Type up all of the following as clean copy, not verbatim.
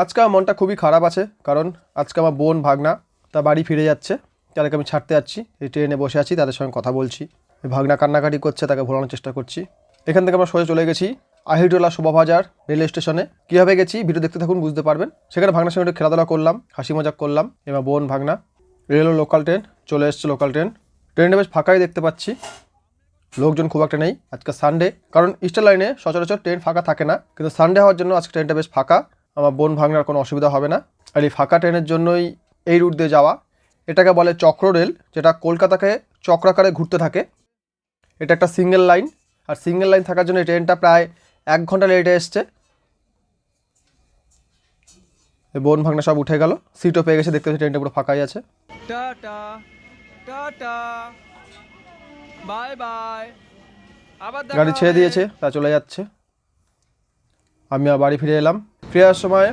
আজকে আমার মনটা খুবই খারাপ আছে, কারণ আজকে আমার বোন ভাগনা তা বাড়ি ফিরে যাচ্ছে। তাদেরকে আমি ছাড়তে যাচ্ছি, এই ট্রেনে বসে আছি, তাদের সঙ্গে কথা বলছি। ভাগনা কান্নাকাটি করছে, তাকে ভোলানোর চেষ্টা করছি। এখান থেকে আমরা সোজা চলে গেছি আহিরটোলা শোভাবাজার রেল স্টেশনে। কীভাবে গেছি ভিডিও দেখতে থাকুন, বুঝতে পারবেন। সেখানে ভাগনার সঙ্গে একটু খেলাধুলা করলাম, হাসি মজাক করলাম। এবার বোন ভাগনা রেল লোকাল ট্রেন চলে এসছে। লোকাল ট্রেনটা বেশ ফাঁকাই দেখতে পাচ্ছি, লোকজন খুব একটা নেই। আজকে সানডে, কারণ ইস্টার লাইনে সচরাচর ট্রেন ফাঁকা থাকে না, কিন্তু সানডে হওয়ার জন্য আজকে ট্রেনটা বেশ ফাঁকা। আমার বোন ভাগনার কোনো অসুবিধা হবে না। আর এই ফাঁকা ট্রেনের জন্যই এই রুট দিয়ে যাওয়া। এটাকে বলে চক্র রেল, যেটা কলকাতাকে চক্রাকারে ঘুরতে থাকে। এটা একটা সিঙ্গেল লাইন, আর সিঙ্গেল লাইন থাকার জন্য এই ট্রেনটা প্রায় 1 ঘন্টা লেটে এসছে। বোন ভাগনা সব উঠে গেল, সিটও পেয়ে গেছে, দেখতে পাচ্ছি ট্রেনটা পুরো ফাঁকাই আছে। টাটা টাটা বাই বাই, আবার গাড়ি ছেড়ে দিয়েছে, তা চলে যাচ্ছে। আমি আর বাড়ি ফিরে এলাম। ফেরার সময়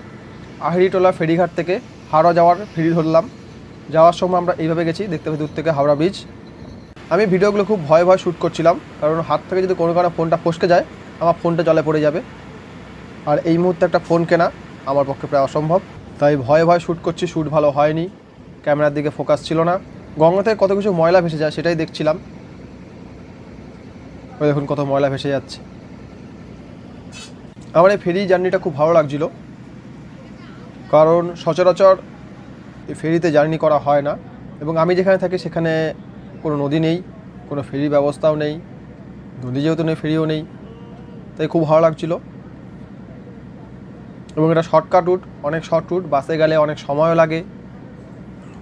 আহিরিটোলা ফেরিঘাট থেকে হাওড়া যাওয়ার ফেরি ধরলাম। যাওয়ার সময় আমরা এইভাবে গেছি, দেখতে পাচ্ছি দূর থেকে হাওড়া ব্রিজ। আমি ভিডিওগুলো খুব ভয়ে ভয়ে শ্যুট করছিলাম, কারণ হাত থেকে যদি কোনো কারণে ফোনটা ফসকে যায়, আমার ফোনটা জলে পড়ে যাবে। আর এই মুহূর্তে একটা ফোন কেনা আমার পক্ষে প্রায় অসম্ভব, তাই ভয়ে ভয়ে শ্যুট করছি। শ্যুট ভালো হয়নি, ক্যামেরার দিকে ফোকাস ছিল না। গঙ্গা থেকে কত কিছু ময়লা ভেসে যায় সেটাই দেখছিলাম। ওই দেখুন কত ময়লা ভেসে যাচ্ছে। আমার এই ফেরি জার্নিটা খুব ভালো লাগছিল, কারণ সচরাচর এই ফেরিতে জার্নি করা হয় না। এবং আমি যেখানে থাকি সেখানে কোনো নদী নেই, কোনো ফেরি ব্যবস্থাও নেই, নদী যেহেতু নেই ফেরিও নেই, তাই খুব ভালো লাগছিল। এবং এটা শর্টকাট রুট, অনেক শর্ট রুট, বাসে গেলে অনেক সময়ও লাগে,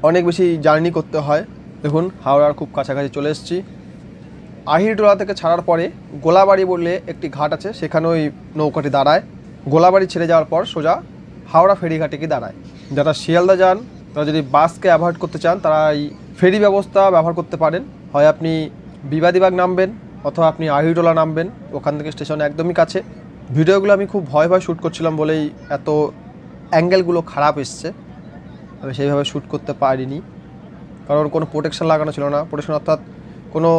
অনেক বেশি জার্নি করতে হয়। দেখুন হাওড়ার খুব কাছাকাছি চলে এসেছি। আহিরটোলা থেকে ছাড়ার পরে গোলাবাড়ি বললে একটি ঘাট আছে, সেখানে ওই নৌকাটি দাঁড়ায়। গোলাবাড়ি ছেড়ে যাওয়ার পর সোজা হাওড়া ফেরিঘাটে গিয়ে দাঁড়ায়। যারা শিয়ালদা যান, তারা যদি বাসকে অ্যাভয়েড করতে চান, তারা এই ফেরি ব্যবস্থা ব্যবহার করতে পারেন। হয় আপনি বিবাদীবাগ নামবেন, অথবা আপনি আহিরটোলা নামবেন, ওখান থেকে স্টেশন একদমই কাছে। ভিডিওগুলো আমি খুব ভয় ভয় শ্যুট করছিলাম বলেই এত অ্যাঙ্গেলগুলো খারাপ এসছে। আমি সেইভাবে শ্যুট করতে পারিনি, কারণ কোনো প্রোটেকশান লাগানো ছিল না। প্রোটেকশান অর্থাৎ কোনো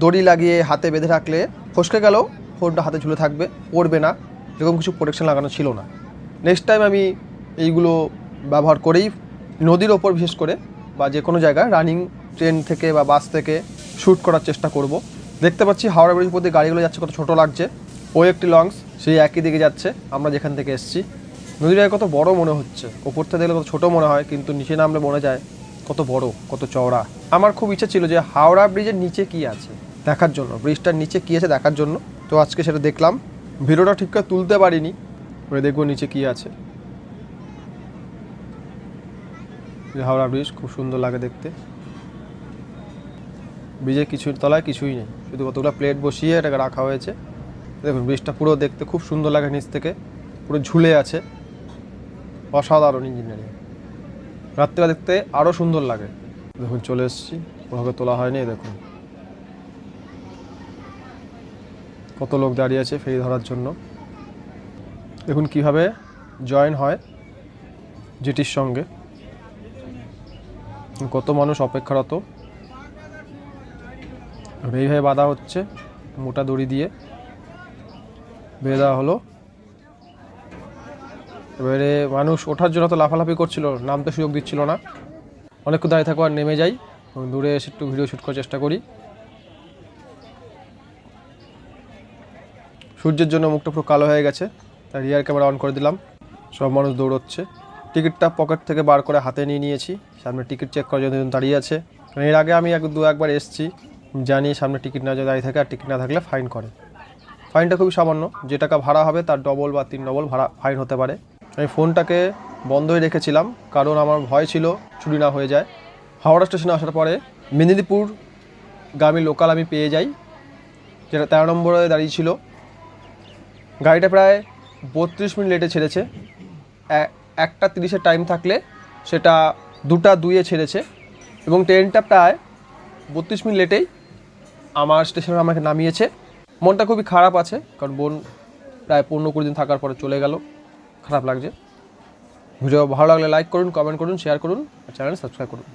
দড়ি লাগিয়ে হাতে বেঁধে রাখলে ফসকে গেলেও ফোনটা হাতে ঝুলে থাকবে, পড়বে না, এরকম কিছু প্রোটেকশান লাগানো ছিল না। নেক্সট টাইম আমি এইগুলো ব্যবহার করেই নদীর ওপর বিশেষ করে, বা যে কোনো জায়গায় রানিং ট্রেন থেকে বা বাস থেকে শ্যুট করার চেষ্টা করব। দেখতে পাচ্ছি হাওড়া ব্রিজ প্রতি গাড়িগুলো যাচ্ছে, কত ছোটো লাগছে। ওই একটি লঞ্চ সেই একই দিকে যাচ্ছে আমরা যেখান থেকে এসেছি। নদীটা কত বড় মনে হচ্ছে, ওপর থেকে দেখলে কত ছোটো মনে হয়, কিন্তু নিচে নামলে মনে যায় কত বড়, কত চওড়া। আমার খুব ইচ্ছা ছিল যে হাওড়া ব্রিজের নিচে কি আছে দেখার জন্য, ব্রিজটার নিচে কী আছে দেখার জন্য। তো আজকে সেটা দেখলাম। ভিডিওটা ঠিক করে তুলতে পারিনি, ওই দেখবো নিচে কী আছে। হাওড়া ব্রিজ খুব সুন্দর লাগে দেখতে। ব্রিজের কিছুর তলায় কিছুই নেই, শুধু কতগুলো প্লেট বসিয়ে এটাকে রাখা হয়েছে। দেখুন ব্রিজটা পুরো দেখতে খুব সুন্দর লাগে, নিচ থেকে পুরো ঝুলে আছে। অসাধারণ ইঞ্জিনিয়ারিং, রাত্রিটা দেখতে আরও সুন্দর লাগে। দেখুন চলে এসেছি, ওভাবে তোলা হয়নি। দেখুন কত লোক দাঁড়িয়ে আছে ফেরি ধরার জন্য। দেখুন কিভাবে জয়েন হয় জেটির সঙ্গে, কত মানুষ অপেক্ষারত। এইভাবে বাঁধা হচ্ছে, মোটা দড়ি দিয়ে বেঁধে দেওয়া হলো। এবারে মানুষ ওঠার জন্য তো লাফালাফি করছিল, নামতে সুযোগ দিচ্ছিল না। অনেকক্ষণ দাঁড়িয়ে থাকো আর নেমে যাই, দূরে এসে একটু ভিডিও শ্যুট করার চেষ্টা করি। সূর্যের জন্য মুখটা পুরো কালো হয়ে গেছে, তাই রিয়ার ক্যামেরা অন করে দিলাম। সব মানুষ দৌড়চ্ছে। টিকিটটা পকেট থেকে বার করে হাতে নিয়ে নিয়েছি, সামনে টিকিট চেক করার জন্য দাঁড়িয়ে আছে। এর আগে আমি একবার এসেছি, জানি সামনে টিকিট না দাঁড়িয়ে থাকে, আর টিকিট না থাকলে ফাইন করে। ফাইনটা খুবই সামান্য, যে টাকা ভাড়া হবে তার ডবল বা 3 ডবল ভাড়া ফাইন হতে পারে। আমি ফোনটাকে বন্ধই রেখেছিলাম, কারণ আমার ভয় ছিল চুরি না হয়ে যায়। হাওড়া স্টেশনে আসার পরে মেদিনীপুর গামী লোকাল আমি পেয়ে যাই, যেটা 13 নম্বরে দাঁড়িয়ে ছিল। গাড়িটা প্রায় 32 মিনিট লেটে ছেড়েছে। 1:30 টাইম থাকলে সেটা 2:02 ছেড়েছে, এবং ট্রেনটা প্রায় 32 মিনিট লেটেই আমার স্টেশনে আমাকে নামিয়েছে। মনটা খুবই খারাপ আছে, কারণ বোন প্রায় 15-20 দিন থাকার পরে চলে গেল, খারাপ লাগছে। ভিডিও ভালো লাগলে লাইক করুন, কমেন্ট করুন, শেয়ার করুন, আর চ্যানেল সাবস্ক্রাইব করুন।